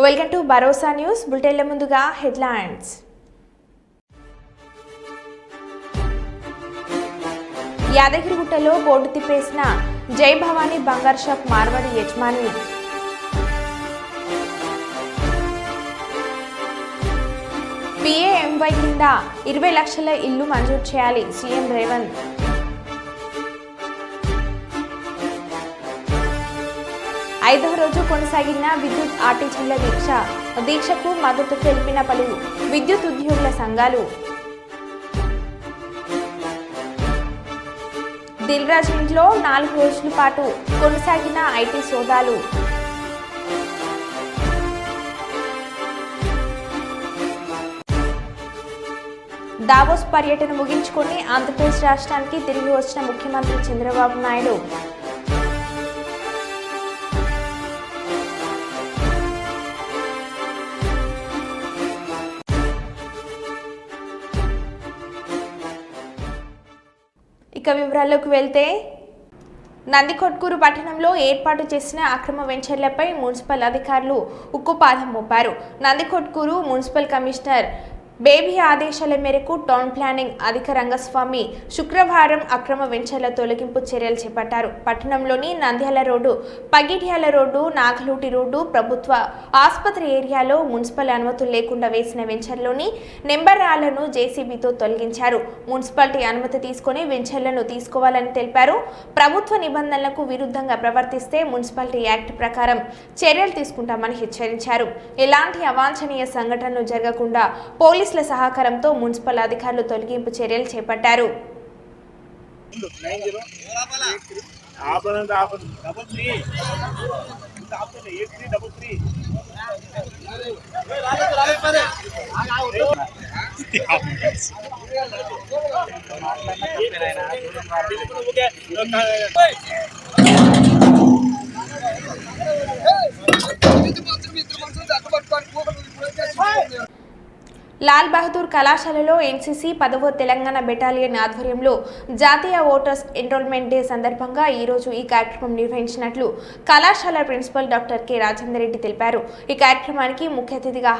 Welcome to Bharosa news బులెటిన్ల ముందుగా headlines. యాదగిరిగుట్టలో board తిప్పేసిన జై భవానీ బంగారు షాప్ మార్వాడి యజమాని. PAMY కింద 20 లక్షల ఇల్లు మంజూరు చేయాలి సీఎం రేవంత్. ఐదవ రోజు కొనసాగిన విద్యుత్ ఆర్టీసీల దీక్షకు మద్దతు తెలిపిన పలు విద్యుత్ ఉద్యోగుల సంఘాలు. దిల్ రాజు ఇంట్లో 4 రోజుల పాటు కొనసాగిన ఐటీ సోదాలు. దావోస్ పర్యటన ముగించుకొని ఆంధ్రప్రదేశ్ రాష్ట్రానికి తిరిగి వచ్చిన ముఖ్యమంత్రి చంద్రబాబు నాయుడు. ఇక వివరాల్లోకి వెళ్తే, నందికొట్కూరు పట్టణంలో ఏర్పాటు చేసిన అక్రమ వెంచర్లపై మున్సిపల్ అధికారులు ఉక్కుపాదం మోపారు. నందికొట్కూరు మున్సిపల్ కమిషనర్ బేబీ ఆదేశాల మేరకు టౌన్ ప్లానింగ్ అధిక రంగస్వామి శుక్రవారం అక్రమ వెంచర్ల తొలగింపు చర్యలు చేపట్టారు. పట్టణంలోని Nandyal road, Pagidyala road, Nagaluti road, ప్రభుత్వ ఆసుపత్రి ఏరియాలో మున్సిపల్ అనుమతులు లేకుండా వేసిన వెంచర్లోని నెంబర్ రాళ్లను జేసీబీతో తొలగించారు. మున్సిపాలిటీ అనుమతి తీసుకుని వెంచర్లను తీసుకోవాలని తెలిపారు. ప్రభుత్వ నిబంధనలకు విరుద్ధంగా ప్రవర్తిస్తే మున్సిపాలిటీ యాక్ట్ ప్రకారం చర్యలు తీసుకుంటామని హెచ్చరించారు. ఎలాంటి అవాంఛనీయ సంఘటనలు జరగకుండా పోలీసుల సహకారంతో మున్సిపల్ అధికారులు తొలగింపు చర్యలు చేపట్టారు. లాల్ బహదూర్ కళాశాలలో ఎన్సీసీ 10వ తెలంగాణ బెటాలియన్ ఆధ్వర్యంలో జాతీయ ఓటర్స్ ఎన్రోల్మెంట్ డే సందర్భంగా ఈరోజు ఈ కార్యక్రమం నిర్వహించినట్లు కళాశాల principal doctor K Rajender Reddy తెలిపారు. ఈ కార్యక్రమానికి ముఖ్య అతిథిగా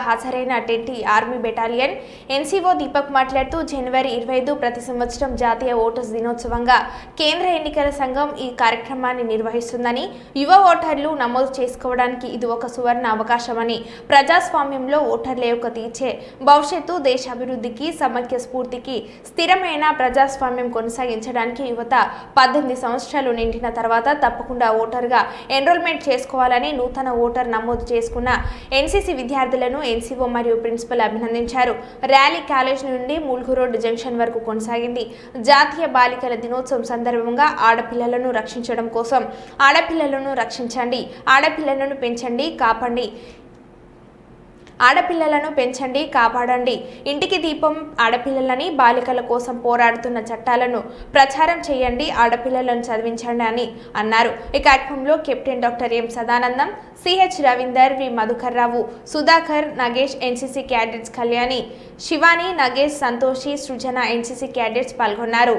హాజరైన 10th army battalion NCO Deepak మాట్లాడుతూ, జనవరి 25 ప్రతి సంవత్సరం జాతీయ ఓటర్స్ దినోత్సవంగా కేంద్ర ఎన్నికల సంఘం ఈ కార్యక్రమాన్ని నిర్వహిస్తుందని, యువ ఓటర్లు నమోదు చేసుకోవడానికి ఇది ఒక సువర్ణ అవకాశమని, ప్రజాస్వామ్యంలో ఓటర్ల యొక్క తీర్చే భవిష్యత్తు దేశ అభివృద్ధికి, సమైక్య స్ఫూర్తికి, స్థిరమైన ప్రజాస్వామ్యం కొనసాగించడానికి యువత 18 సంవత్సరాలు నిండిన తర్వాత తప్పకుండా ఓటర్గా ఎన్రోల్మెంట్ చేసుకోవాలని నూతన ఓటర్ నమోదు చేసుకున్న ఎన్సీసీ విద్యార్థులను ఎన్సీఓ మరియు ప్రిన్సిపల్ అభినందించారు. ర్యాలీ కాలేజ్ నుండి ముల్గు రోడ్ జంక్షన్ వరకు కొనసాగింది. జాతీయ బాలికల దినోత్సవం సందర్భంగా ఆడపిల్లలను రక్షించడం కోసం ఆడపిల్లలను రక్షించండి, ఆడపిల్లలను పెంచండి, కాపాడండి, ఇంటికి దీపం ఆడపిల్లలని, బాలికల కోసం పోరాడుతున్న చట్టాలను ప్రచారం చేయండి, ఆడపిల్లలను చదివించండి అని అన్నారు. ఈ కార్యక్రమంలో captain doctor M Sadanandam, CH Ravinder, V Madhukar Rao, Sudhakar, Nagesh, NCC cadets Kalyani, Shivani, Nagesh, Santoshi, Srujana NCC cadets పాల్గొన్నారు.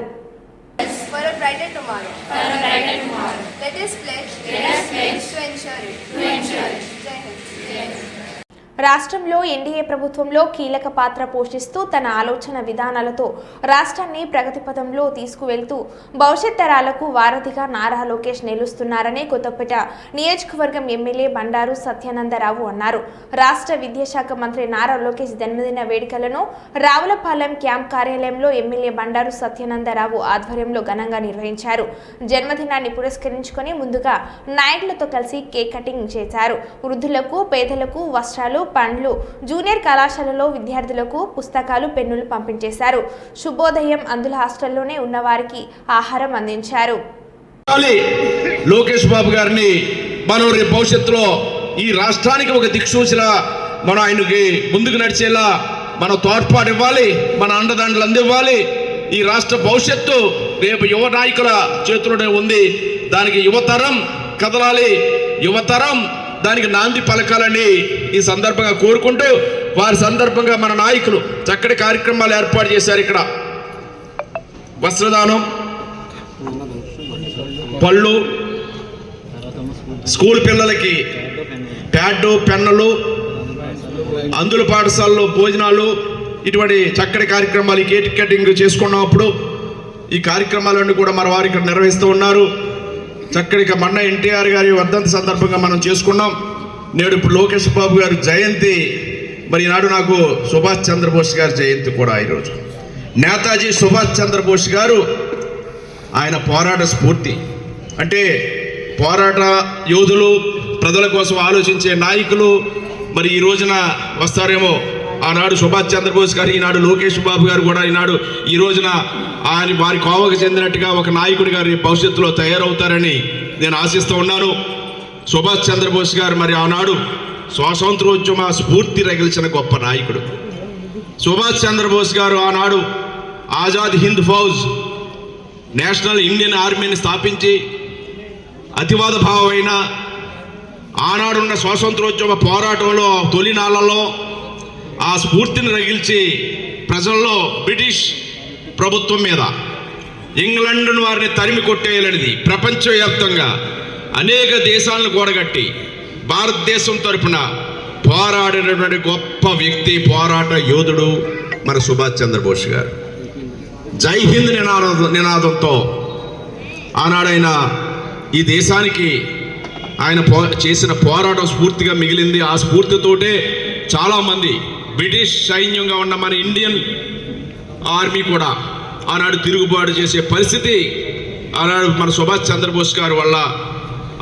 For a brighter tomorrow. Let us pledge to ensure it. Jai Hind. రాష్ట్రంలో ఎన్డీఏ ప్రభుత్వంలో కీలక పాత్ర పోషిస్తూ తన ఆలోచన విధానాలతో రాష్ట్రాన్ని ప్రగతి పథంలో తీసుకువెళ్తూ భవిష్యత్ తరాలకు వారధిగా నారా లోకేష్ నిలుస్తున్నారని కొత్తపేట నియోజకవర్గం ఎమ్మెల్యే బండారు సత్యానందరావు అన్నారు. రాష్ట్ర విద్యాశాఖ మంత్రి నారా లోకేష్ జన్మదిన వేడుకలను రావులపాలెం క్యాంప్ కార్యాలయంలో ఎమ్మెల్యే బండారు సత్యానందరావు ఆధ్వర్యంలో ఘనంగా నిర్వహించారు. జన్మదినాన్ని పురస్కరించుకొని ముందుగా నాయకులతో కలిసి కేక్ కటింగ్ చేశారు. వృద్ధులకు, పేదలకు వస్త్రాలు, పండ్లు, జూనియర్ కళాశాలలో విద్యార్థులకు పుస్తకాలు, పెన్నులు పంపించేశారు. శుభోదయం అందుల హాస్టల్లోనే ఉన్న వారికి ఆహారం అందించారు. లోకేష్ బాబు గారిని మనం రేపు భవిష్యత్తులో ఈ రాష్ట్రానికి ఒక దిక్సూచిలా మనం ఆయనకి ముందుకు నడిచేలా మనం తోడ్పాటు ఇవ్వాలి, మన అండదండలు అందివ్వాలి. ఈ రాష్ట్ర భవిష్యత్తు రేపు యువ నాయకుల చేతుల్లోనే ఉంది. దానికి యువతరం కదలాలి, యువతరం దానికి నాంది పలకాలని ఈ సందర్భంగా కోరుకుంటూ, వారి సందర్భంగా మన నాయకులు చక్కటి కార్యక్రమాలు ఏర్పాటు చేశారు. ఇక్కడ వస్త్రదానం, పళ్ళు, స్కూల్ పిల్లలకి ప్యాడ్ పెన్నులు, అందుల పాఠశాలలో భోజనాలు, ఇటువంటి చక్కటి కార్యక్రమాలు ఈ కేక్ కటింగ్ చేసుకున్నప్పుడు ఈ కార్యక్రమాలన్నీ కూడా మన వారు ఇక్కడ నిర్వహిస్తూ ఉన్నారు. చక్కటి మన్న ఎన్టీఆర్ గారి వర్ధంతి సందర్భంగా మనం చేసుకున్నాం. నేడు ఇప్పుడు లోకేష్ బాబు గారి జయంతి, మరి ఈనాడు నాకు సుభాష్ చంద్రబోస్ గారి జయంతి కూడా ఈరోజు. నేతాజీ సుభాష్ చంద్రబోస్ గారు ఆయన పోరాట స్ఫూర్తి, అంటే పోరాట యోధులు, ప్రజల కోసం ఆలోచించే నాయకులు మరి ఈ రోజున వస్తారేమో. ఆనాడు సుభాష్ చంద్రబోస్ గారు, ఈనాడు లోకేష్ బాబు గారు కూడా ఈ రోజున ఆయన వారి కోవకు చెందినట్టుగా ఒక నాయకుడిగా భవిష్యత్తులో తయారవుతారని నేను ఆశిస్తూ ఉన్నాను. సుభాష్ చంద్రబోస్ గారు మరి ఆనాడు స్వాతంత్రోద్యమ స్ఫూర్తి రగిల్చిన గొప్ప నాయకుడు. సుభాష్ చంద్రబోస్ గారు ఆనాడు ఆజాద్ హింద్ ఫౌజ్, నేషనల్ ఇండియన్ ఆర్మీని స్థాపించి అతివాద భావమైన ఆనాడున్న స్వాతంత్రోద్యమ పోరాటంలో తొలినాళ్లలో ఆ స్ఫూర్తిని రగిల్చి ప్రజల్లో బ్రిటిష్ ప్రభుత్వం మీద ఇంగ్లాండ్ వారిని తరిమి కొట్టేయాలనేది ప్రపంచవ్యాప్తంగా అనేక దేశాలను కూడగట్టి భారతదేశం తరపున పోరాడినటువంటి గొప్ప వ్యక్తి, పోరాట యోధుడు మన సుభాష్ చంద్రబోస్ గారు. జై హింద్ నినాదంతో ఆనాడైన ఈ దేశానికి ఆయన చేసిన పోరాటం స్ఫూర్తిగా మిగిలింది. ఆ స్ఫూర్తితోటే చాలామంది బ్రిటిష్ సైన్యంగా ఉన్న మన ఇండియన్ ఆర్మీ కూడా ఆనాడు తిరుగుబాటు చేసే పరిస్థితి ఆనాడు మన సుభాష్ చంద్రబోస్ గారి వల్ల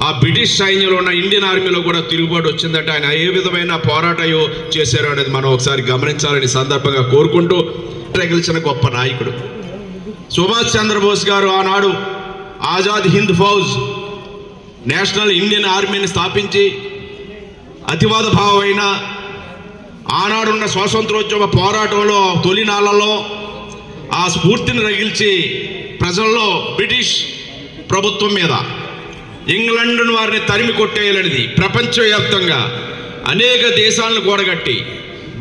ఆ బ్రిటిష్ సైన్యంలో ఉన్న ఇండియన్ ఆర్మీలో కూడా తిరుగుబాటు వచ్చిందంటే ఆయన ఏ విధమైన పోరాటం చేశారో అనేది మనం ఒకసారి గమనించాలని సందర్భంగా కోరుకుంటూ గెలిచిన గొప్ప నాయకుడు సుభాష్ చంద్రబోస్ గారు ఆనాడు ఆజాద్ హింద్ ఫౌజ్, నేషనల్ ఇండియన్ ఆర్మీని స్థాపించి అతివాద భావమైన ఆనాడున్న స్వాతంత్రోద్యమ పోరాటంలో తొలినాళ్లలో ఆ స్ఫూర్తిని రగిల్చి ప్రజల్లో బ్రిటిష్ ప్రభుత్వం మీద ఇంగ్లాండ్ వారిని తరిమి కొట్టేయాలనేది ప్రపంచవ్యాప్తంగా అనేక దేశాలను కూడగట్టి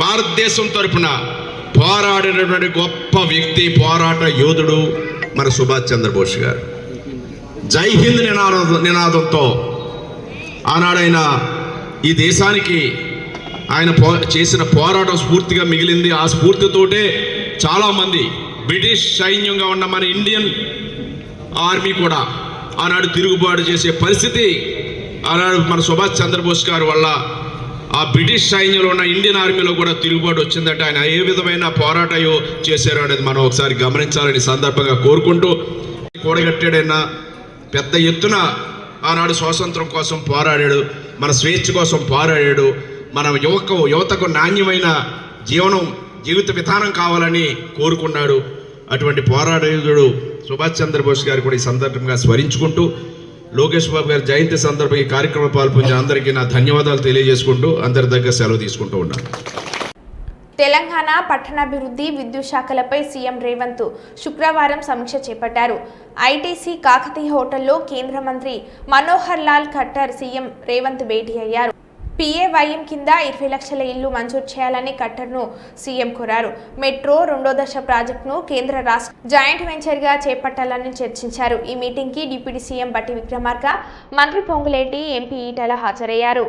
భారతదేశం తరపున పోరాడినటువంటి గొప్ప వ్యక్తి, పోరాట యోధుడు మన సుభాష్ చంద్రబోస్ గారు. జై హింద్ నినాదంతో ఆనాడైన ఈ దేశానికి ఆయన చేసిన పోరాటం స్ఫూర్తిగా మిగిలింది. ఆ స్ఫూర్తితోటే చాలామంది బ్రిటిష్ సైన్యంగా ఉన్న మన ఇండియన్ ఆర్మీ కూడా ఆనాడు తిరుగుబాటు చేసే పరిస్థితి ఆనాడు మన సుభాష్ చంద్రబోస్ గారి వల్ల ఆ బ్రిటిష్ సైన్యంలో ఉన్న ఇండియన్ ఆర్మీలో కూడా తిరుగుబాటు వచ్చిందంటే ఆయన ఏ విధమైన పోరాటం చేశారో అనేది మనం ఒకసారి గమనించాలని సందర్భంగా కోరుకుంటూ కూడగట్టాడైనా పెద్ద ఎత్తున ఆనాడు స్వాతంత్రం కోసం పోరాడాడు, మన స్వేచ్ఛ కోసం పోరాడాడు, మన యువతకు నాణ్యమైన జీవిత విధానం కావాలని కోరుకున్నాడు. అటువంటి పోరాడుడు సుభాష్ చంద్రబోస్ గారు కూడా ఈ సందర్భంగా స్మరించుకుంటూ లోకేష్ బాబు గారి జయంతి సందర్భంగా ఈ కార్యక్రమం పాల్పొందిన అందరికీ నా ధన్యవాదాలు తెలియజేసుకుంటూ అందరి దగ్గర సెలవు తీసుకుంటూ ఉన్నాను. తెలంగాణ పట్టణాభివృద్ధి, విద్యుత్ శాఖలపై సీఎం రేవంత్ శుక్రవారం సమీక్ష చేపట్టారు. ఐటీసీ కాకతీయ హోటల్లో కేంద్ర మంత్రి మనోహర్ లాల్ ఖట్టర్ సీఎం రేవంత్ భేటీ అయ్యారు. PAYM కింద 20 లక్షల ఇళ్లు మంజూరు చేయాలని ఖట్టర్ను సీఎం కోరారు. మెట్రో 2వ దశ ప్రాజెక్టును కేంద్ర రాష్ట్ర జాయింట్ వెంచర్గా చేపట్టాలని చర్చించారు. ఈ మీటింగ్కి డిప్యూటీ సీఎం బట్టి విక్రమార్క, మంత్రి పొంగులేటి, ఎంపీ ఈటల హాజరయ్యారు.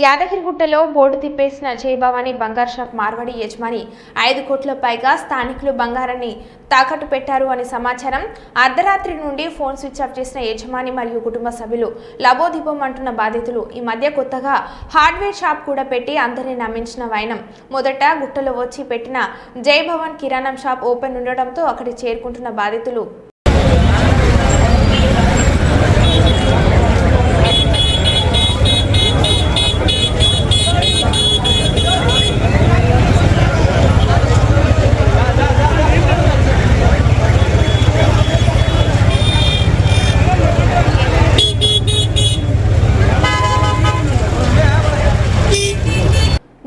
యాదగిరిగుట్టలో బోర్డు తిప్పేసిన జయభవాని బంగారు షాప్ మార్వాడి యజమాని 5 కోట్ల పైగా స్థానికులు బంగారాన్ని తాకట్టు పెట్టారు అని సమాచారం. అర్ధరాత్రి నుండి ఫోన్ స్విచ్ ఆఫ్ చేసిన యజమాని మరియు కుటుంబ సభ్యులు లబోదిబోం అంటున్న బాధితులు ఈ మధ్య కొత్తగా హార్డ్వేర్ షాప్ కూడా పెట్టి అందరినీ నమ్మించిన వైనం. మొదట గుట్టలో వచ్చి పెట్టిన జయభవన్ కిరాణం షాప్ ఓపెన్ ఉండడంతో అక్కడికి చేరుకుంటున్న బాధితులు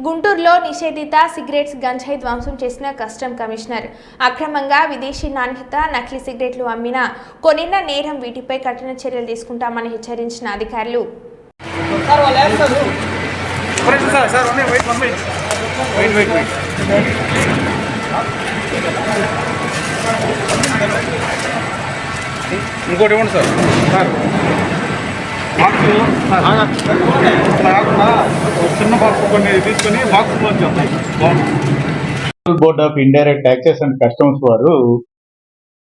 గుంటూరులో నిషేధిత సిగరెట్స్ గంజాయి ధ్వంసం చేసిన కస్టమ్ కమిషనర్. అక్రమంగా విదేశీ నాణ్యత నకిలీ సిగరెట్లు అమ్మినా కొనిన నేరం వీటిపై కఠిన చర్యలు తీసుకుంటామని హెచ్చరించిన అధికారులు. ఇంకోటి ఇవ్వండి సార్ చిన్న బాక్స్ కొన్ని తీసుకొని box board of indirect taxes and customs వారు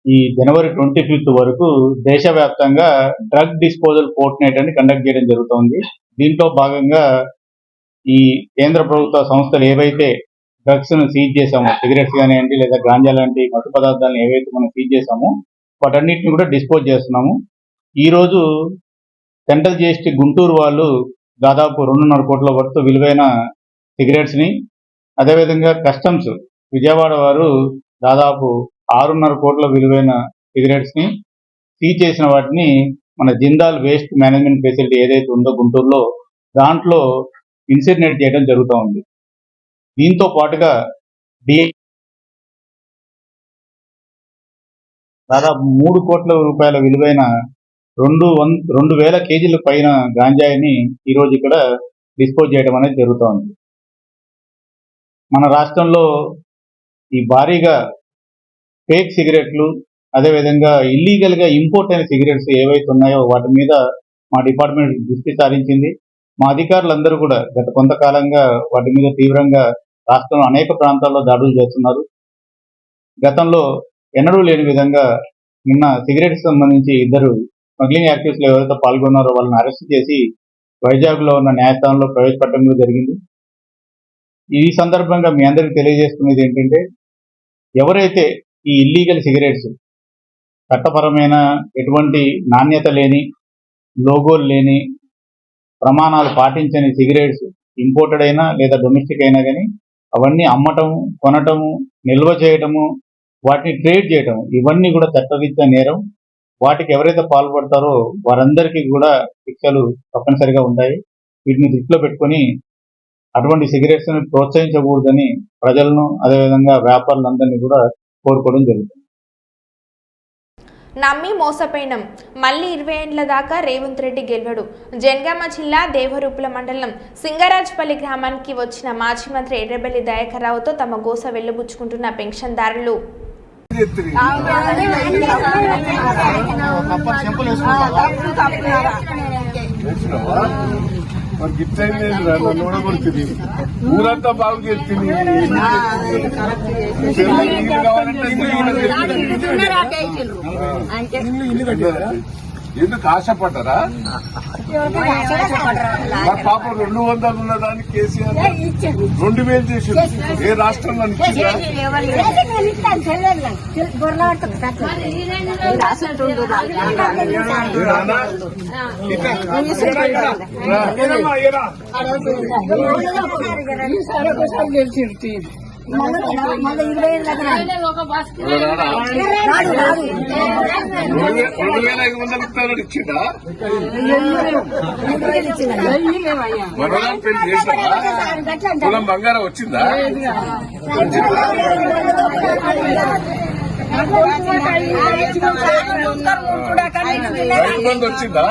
ఈ జనవరి 25 వరకు దేశవ్యాప్తంగా డ్రగ్ డిస్పోజల్ ఫోర్ట్ నైట్ అని కండక్ట్ చేయడం జరుగుతోంది. దీంట్లో భాగంగా ఈ కేంద్ర ప్రభుత్వ సంస్థలు ఏవైతే డ్రగ్స్ ను సీజ్ చేశామో, సిగరెట్స్ కానివ్వండి లేదా గాంజా లాంటి మత్తు పదార్థాలను ఏవైతే మనం సీజ్ చేశామో వాటన్నిటిని కూడా డిస్పోజ్ చేస్తున్నాము. ఈ రోజు సెంట్రల్ జిఎస్టీ గుంటూరు వాళ్ళు దాదాపు 2.5 కోట్ల వర్త్ విలువైన సిగరెట్స్ ని, అదేవిధంగా కస్టమ్స్ విజయవాడ వారు దాదాపు 6.5 కోట్ల విలువైన సిగరెట్స్ ని సీజ్ చేసిన వాటిని మన జిందాల్ వేస్ట్ మేనేజ్మెంట్ ఫెసిలిటీ ఏదైతే ఉందో గుంటూరులో దాంట్లో ఇన్సినరేట్ చేయడం జరుగుతూ ఉంది. దీంతో పాటుగా దాదాపు 3 కోట్ల రూపాయల విలువైన 2,000 కేజీల పైన గాంజాయిని ఈరోజు ఇక్కడ డిస్పోజ్ చేయడం అనేది జరుగుతోంది. మన రాష్ట్రంలో ఈ భారీగా ఫేక్ సిగరెట్లు, అదేవిధంగా ఇల్లీగల్ గా ఇంపోర్ట్ అయిన సిగరెట్స్ ఏవైతే ఉన్నాయో వాటి మీద మా డిపార్ట్మెంట్ దృష్టి సారించింది. మా అధికారులందరూ కూడా గత కొంతకాలంగా వాటి మీద తీవ్రంగా రాష్ట్రంలో అనేక ప్రాంతాల్లో దాడులు చేస్తున్నారు. గతంలో ఎన్నడూ లేని విధంగా నిన్న సిగరెట్స్ సంబంధించి 2 స్మగ్లింగ్ యాక్టివిటీస్ లో ఎవరైతే పాల్గొన్నారో వాళ్ళని అరెస్ట్ చేసి వైజాగ్ లో ఉన్న న్యాయస్థానంలో ప్రవేశపెట్టడం జరిగింది. ఈ సందర్భంగా మీ అందరికీ తెలియజేస్తున్నది ఏంటంటే, ఎవరైతే ఈ ఇల్లీగల్ సిగరెట్స్ చట్టపరమైన ఎటువంటి నాణ్యత లేని, లోగోలు లేని, ప్రమాణాలు పాటించని సిగరెట్స్ ఇంపోర్టెడ్ అయినా లేదా డొమెస్టిక్ అయినా కానీ అవన్నీ అమ్మటము, కొనటము, నిల్వ చేయటము, వాటిని ట్రేడ్ చేయటం ఇవన్నీ కూడా చట్టరీత్యా నేరం. వాటికి ఎవరైతే పాల్పడతారో వారందరికీ కూడా శిక్షలు తప్పనిసరిగా ఉంటాయి. వీటిని దృష్టిలో పెట్టుకొని అటువంటి సిగరెట్స్ ని ప్రోత్సహించకూడదని ప్రజలను, అదేవిధంగా వ్యాపారులందరినీ కూడా కోరుకోవడం జరుగుతుంది. నమ్మి మోసపోయినం మళ్ళీ 20 ఏళ్ల దాకా రేవంత్ రెడ్డి గెలవడు. జనగామ జిల్లా దేవరూపుల మండలం సింగరాజ్పల్లి గ్రామానికి వచ్చిన మాజీ మంత్రి ఎర్రబెల్లి దయాకర్ రావుతో తమ గోస వెళ్లబుచ్చుకుంటున్న పెన్షన్దారులు. ఊరంతా బాగు చేస్తుంది. ఎందుకు ఆశపడ్డారా? మా పాప 200 ఉన్న దాన్ని కేసీఆర్ 2,000 చేసి ఏ రాష్ట్రంలో ఇచ్చిందా? పెళ్లి చేసినా పొలం బంగారం వచ్చిందా? రైతు బంధు వచ్చిందా?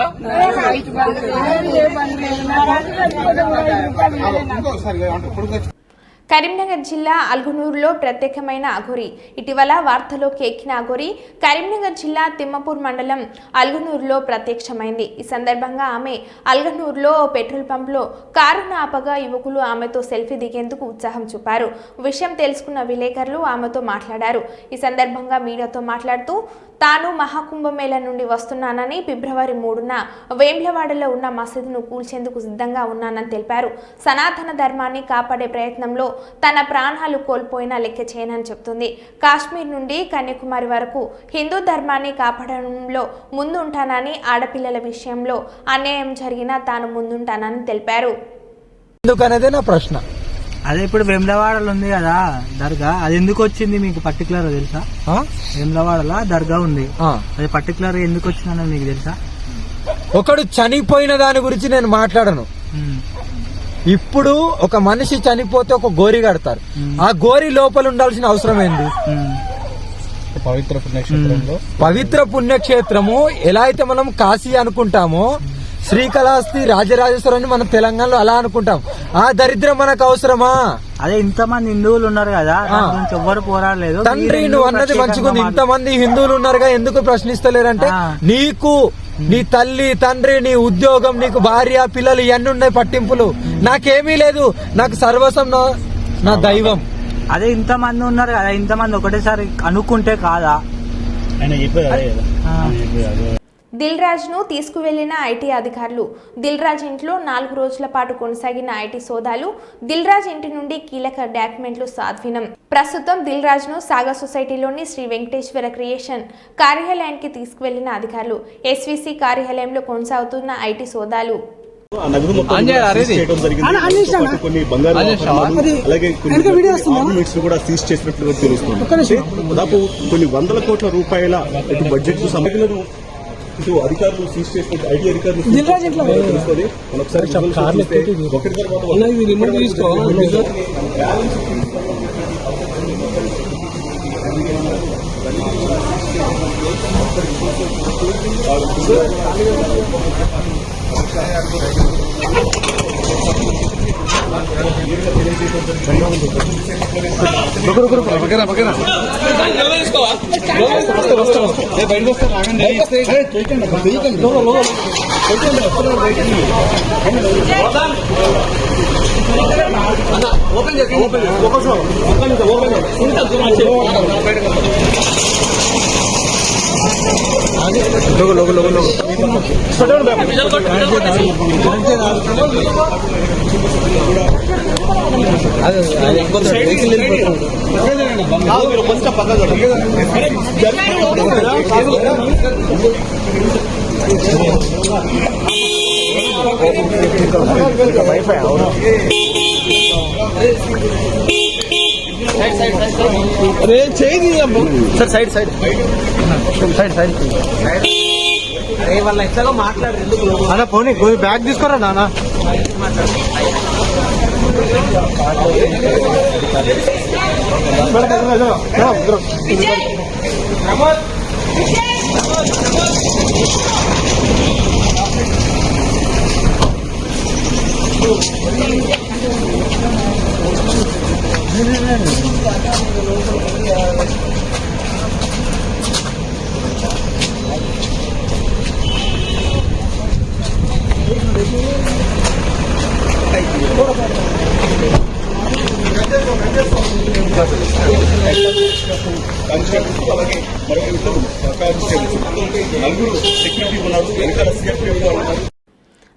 కరీంనగర్ జిల్లా అల్గునూరులో ప్రత్యేకమైన అఘోరి. ఇటీవల వార్తలోకి ఎక్కిన అఘోరి కరీంనగర్ జిల్లా తిమ్మపూర్ మండలం అల్గునూరులో ప్రత్యక్షమైంది. ఈ సందర్భంగా ఆమె అల్గనూరులో పెట్రోల్ పంప్లో కారును ఆపగా యువకులు ఆమెతో సెల్ఫీ దిగేందుకు ఉత్సాహం చూపారు. విషయం తెలుసుకున్న విలేకరులు ఆమెతో మాట్లాడారు. ఈ సందర్భంగా మీడియాతో మాట్లాడుతూ తాను మహాకుంభమేళ నుండి వస్తున్నానని, ఫిబ్రవరి 3న వేమ్లవాడలో ఉన్న మసీదును కూల్చేందుకు సిద్ధంగా ఉన్నానని తెలిపారు. సనాతన ధర్మాన్ని కాపాడే ప్రయత్నంలో తన ప్రాణాలు కోల్పోయినా లెక్క చేయనని చెప్తుంది. కాశ్మీర్ నుండి కన్యాకుమారి వరకు హిందూ ధర్మాన్ని కాపాడడంలో ముందుంటానని, ఆడపిల్లల విషయంలో అన్యాయం జరిగినా తాను ముందుంటానని తెలిపారు. ఎందుకనేదే నా ప్రశ్న. అదే ఇప్పుడు వేములవాడలో ఉంది కదా దర్గా, అది ఎందుకు వచ్చింది మీకు పర్టికులర్ తెలుసా? వేములవాడలో దర్గా ఉంది, అది పర్టికులర్ ఎందుకు వచ్చిందని మీకు తెలుసా? ఒకడు చనిపోయిన దాని గురించి నేను మాట్లాడను. ఇప్పుడు ఒక మనిషి చనిపోతే ఒక గోరి కడతారు, ఆ గోరి లోపల ఉండాల్సిన అవసరం ఏంది? పవిత్ర పుణ్యక్షేత్రము ఎలా అయితే మనం కాశీ అనుకుంటామో, శ్రీకాళహస్తి, రాజరాజేశ్వరాన్ని మనం తెలంగాణలో అలా అనుకుంటాం. ఆ దరిద్రం మనకు అవసరమా? అదే ఇంతమంది హిందువులు ఉన్నారు కదా, ఎవ్వరు పోరాడలేదు. తండ్రి నువ్వు అన్నది మంచిగుంది, ఇంతమంది హిందువులు ఉన్నారుగా ఎందుకు ప్రశ్నిస్తలేరంటే, నీకు నీ తల్లి, తండ్రి, నీ ఉద్యోగం, నీకు భార్య, పిల్లలు ఇవన్నీ ఉన్నాయి పట్టింపులు. నాకేమీ లేదు, నాకు సర్వస్వం నా దైవం. అదే ఇంతమంది ఉన్నారు కదా, ఇంతమంది ఒకటేసారి అనుకుంటే కాదా? దిల్ రాజును తీసుకువెళ్లిన ఐటీ అధికారులు. దిల్ రాజు ఇంట్లో 4 రోజుల పాటు కొనసాగిన ఐటీ సోదాలు. దిల్ రాజు ఇంటి నుండి కీలక డాక్యుమెంట్లు స్వాధీనం. ప్రస్తుతం దిల్ రాజును సాగా సొసైటీలోని శ్రీ వెంకటేశ్వర క్రియేషన్ కార్యాలయానికి తీసుకువెళ్లిన అధికారులు. ఎస్వీసీ కార్యాలయంలో కొనసాగుతున్న ఐటీ సోదాలు. దాదాపు కొన్ని వందల కోట్ల రూపాయల బడ్జెట్ సమగ్రను ఇటు అధికారులు సీజ్ చేసిన ఐటీ అధికారులు తెలుస్తుంది. ఒకటి వాళ్ళ ఎట్లాగో మాట్లాడరు అన్న. పోనీ బ్యాగ్ తీసుకోరా నాన్న.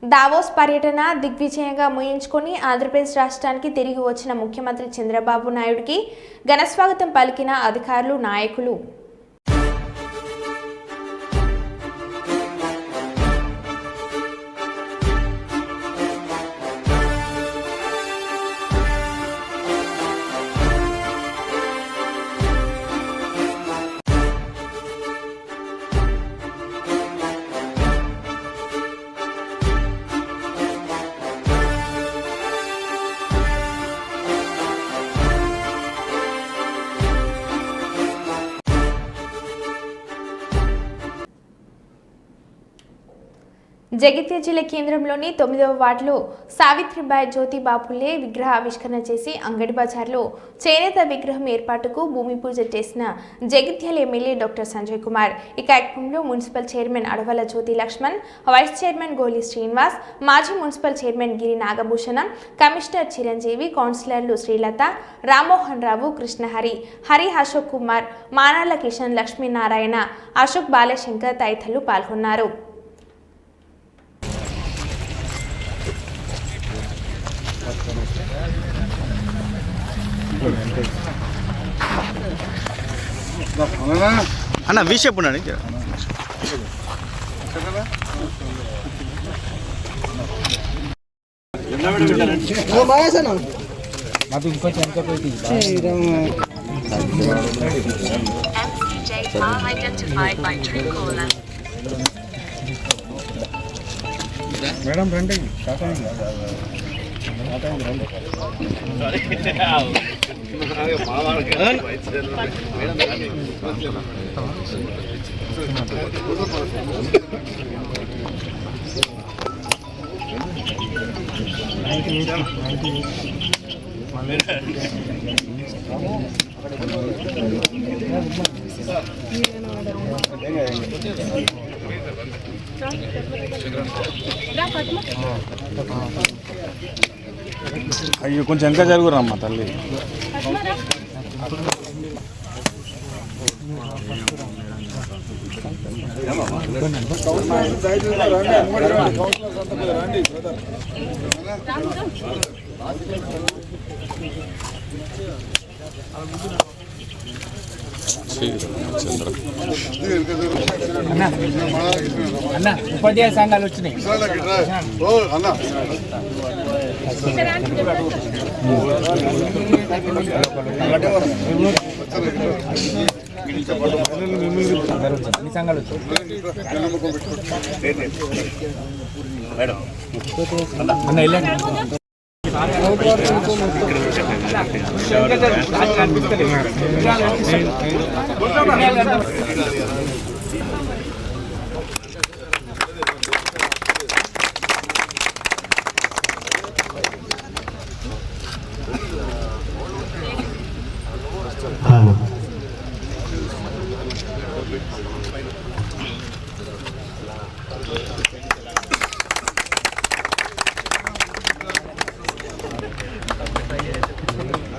దావోస్ పర్యటన దిగ్విజయంగా ముగించుకొని ఆంధ్రప్రదేశ్ రాష్ట్రానికి తిరిగి వచ్చిన ముఖ్యమంత్రి చంద్రబాబు నాయుడుకి ఘనస్వాగతం పలికిన అధికారులు, నాయకులు. జగిత్యాల జిల్లా కేంద్రంలోని 9వ వార్డులో సావిత్రిబాయి జ్యోతిబాపులే విగ్రహ ఆవిష్కరణ చేసి అంగడి బజార్లో చేనేత విగ్రహం ఏర్పాటుకు భూమి పూజ చేసిన జగిత్యాల ఎమ్మెల్యే డాక్టర్ సంజయ్ కుమార్. ఈ కార్యక్రమంలో మున్సిపల్ చైర్మన్ అడవల జ్యోతి లక్ష్మణ్, వైస్ చైర్మన్ గోలి శ్రీనివాస్, మాజీ మున్సిపల్ చైర్మన్ గిరి నాగభూషణం, కమిషనర్ చిరంజీవి, కౌన్సిలర్లు శ్రీలత, రామ్మోహన్ రావు, కృష్ణహరి, హరి అశోక్ కుమార్, మానాల కిషన్, లక్ష్మీనారాయణ, అశోక్ బాలశంకర్ తదితరులు పాల్గొన్నారు. అన్న విషయం ఉండండి మేడం రండి. అయ్యో కొంచెం వెనక జరుగురమ్మా తల్లి. అన్న ఉపాధ్యాయ సంఘాలు వచ్చినాయి. అన్ని సంఘాలు అన్న వెళ్ళండి.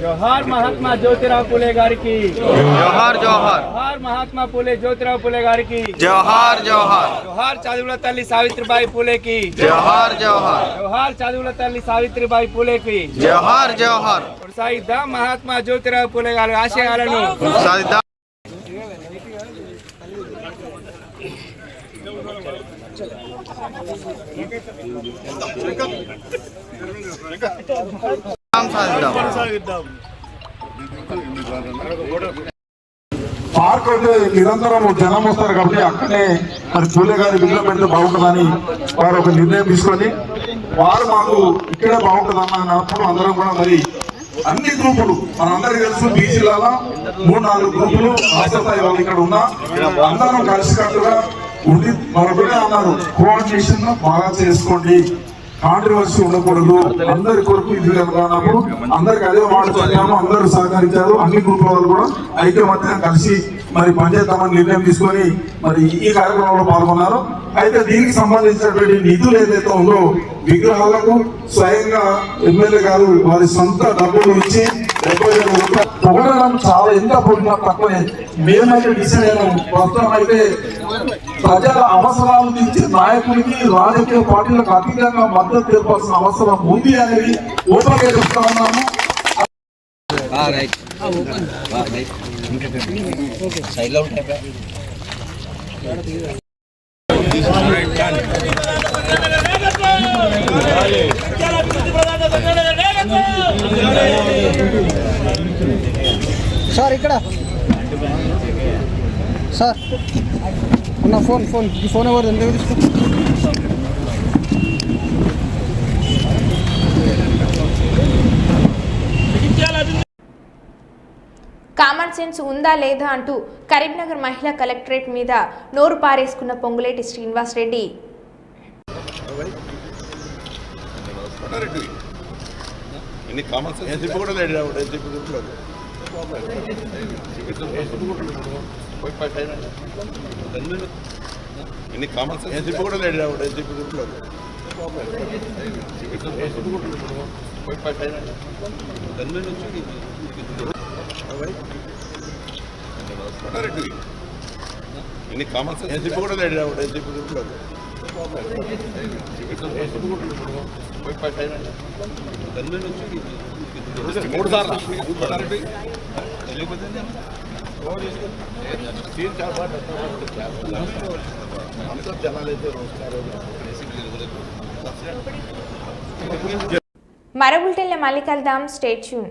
जोहार महात्मा ज्योतिराव फुले गारी की जोहार जोहार. जोहार महात्मा फुले ज्योतिराव फुले गारी की जोहार जोहार. जोहार चదువుల తల్లి సావిత్రిబాయి फुले की जोहार जोहार. जोहार చదువుల తల్లి సావిత్రిబాయి फुले की जोहार जोहार. కొనసాగిద్దాం మహాత్మా జ్యోతిరావు ఫులే గారి ఆశయాలను. సాధిద్దాం. పార్క్ అయితే నిరంతరం జనం వస్తారు కాబట్టి అక్కడే మరి పూలే గారి విగ్రహం పెడితే బాగుంటుందని వారు ఒక నిర్ణయం తీసుకొని వారు మాకు ఇక్కడే బాగుంటుంది అన్నప్పుడు అందరం కూడా మరి అన్ని గ్రూపులు మనందరికీ తెలుసు బీసీలలో 3-4 గ్రూపులు రాష్ట్ర స్థాయి వాళ్ళు ఇక్కడ ఉన్నా అందరం కలిసికట్టుగా ఉండి మరొకటే అన్నారు, కోఆర్డినేషన్ బాగా చేసుకోండి, కాంట్రవర్సీ ఉండకూడదు, అందరి కొరకు ఇది అన్నప్పుడు అందరికి అదే మాట చెప్పాము. అందరూ సహకరించారు. అన్ని గ్రూపుల వాళ్ళు కూడా ఐక్యమత్యంగా కలిసి మరి పనిచేద్దామని నిర్ణయం తీసుకొని మరి ఈ కార్యక్రమంలో పాల్గొన్నారు. అయితే దీనికి సంబంధించినటువంటి నిధులు ఏదైతే ఉందో విగ్రహాలకు స్వయంగా ఎమ్మెల్యే గారు వారి సొంత డబ్బులు ఇచ్చి పొగడడం చాలా ఎంత పొగినా తక్కువే. మేమైతే డిసైడ్ అయినాం, ప్రస్తుతం అయితే ప్రజల అవసరాలు తీర్చే నాయకుడికి రాజకీయ పార్టీలకు అతీతంగా మద్దతు తెలపాల్సిన అవసరం ఉంది అనేది ఓపెన్గా చెప్తా ఉన్నాము. సార్ ఇక్కడ సార్ అన్న ఫోన్ ఈ ఫోన్ ఎవరు ఎంత తీసుకో. కామన్ సెన్స్ ఉందా లేదా అంటూ కరీంనగర్ మహిళా కలెక్టరేట్ మీద నోరు పారేసుకున్న పొంగులేటి శ్రీనివాస్ రెడ్డి ఎన్ని కామన్ సెన్స్ కూడా లేడు ఎన్ని కామన్ సెన్స్ కూడా లేడు ఎన్ని కామన్ సెన్స్ కూడా లేడు మూడు సార్లు జనాలైతే మరో బులెటిన్లో మళ్ళీ కలుద్దాం. Stay tune.